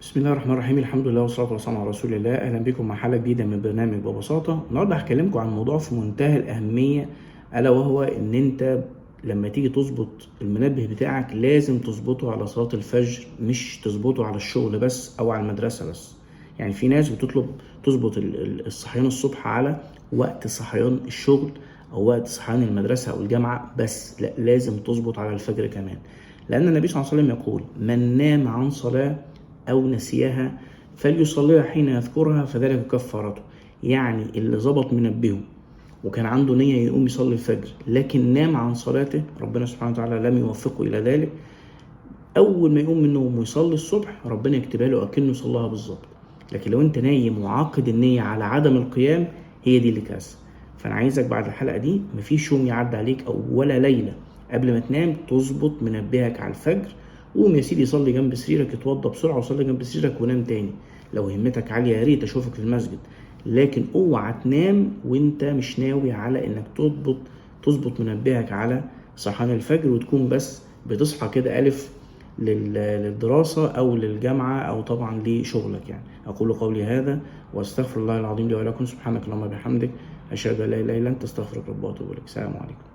بسم الله الرحمن الرحيم. الحمد لله والصلاة والسلام على رسول الله. أهلا بكم مع حلقة جديدة من برنامج ببساطة. النهاردة هكلمكم عن موضوع في منتهى الأهمية، ألا وهو إن أنت لما تيجي تظبط المنبه بتاعك لازم تظبطه على صلاة الفجر، مش تظبطه على الشغل بس أو على المدرسة بس. يعني في ناس بتطلب تظبط الصحيان الصبح على وقت صحيان الشغل أو وقت صحيان المدرسة أو الجامعة بس، لا، لازم تظبط على الفجر كمان، لأن النبي صلى الله عليه وسلم يقول: من نام عن صلاة أو نسيها فليصليها حين يذكرها فذلك كفارته. يعني اللي ظبط منبهه وكان عنده نية يقوم يصلي الفجر لكن نام عن صلاته، ربنا سبحانه وتعالى لم يوفقه إلى ذلك، أول ما يقوم من النوم ويصلي الصبح ربنا يكتبها له أكنه صلاها بالظبط. لكن لو أنت نايم وعاقد النية على عدم القيام، هي دي اللي كارثة. فأنا عايزك بعد الحلقة دي مفيش يوم يعدي عليك أو ولا ليلة قبل ما تنام تظبط منبهك على الفجر. قوم يا سيدي صلي جنب سريرك، اتوضى بسرعة وصلي جنب سريرك ونام تاني. لو همتك عالية يا ريت أشوفك في المسجد، لكن اوعى تنام وانت مش ناوي على انك تظبط منبهك على صحيان الفجر، وتكون بس بتصحى كده ألف للدراسة أو للجامعة أو طبعا لشغلك. يعني أقول قولي هذا وأستغفر الله العظيم لي ولكم. سبحانك اللهم وبحمدك، أشهد أن لا إله إلا أنت، أستغفرك وأتوب إليك. السلام عليكم.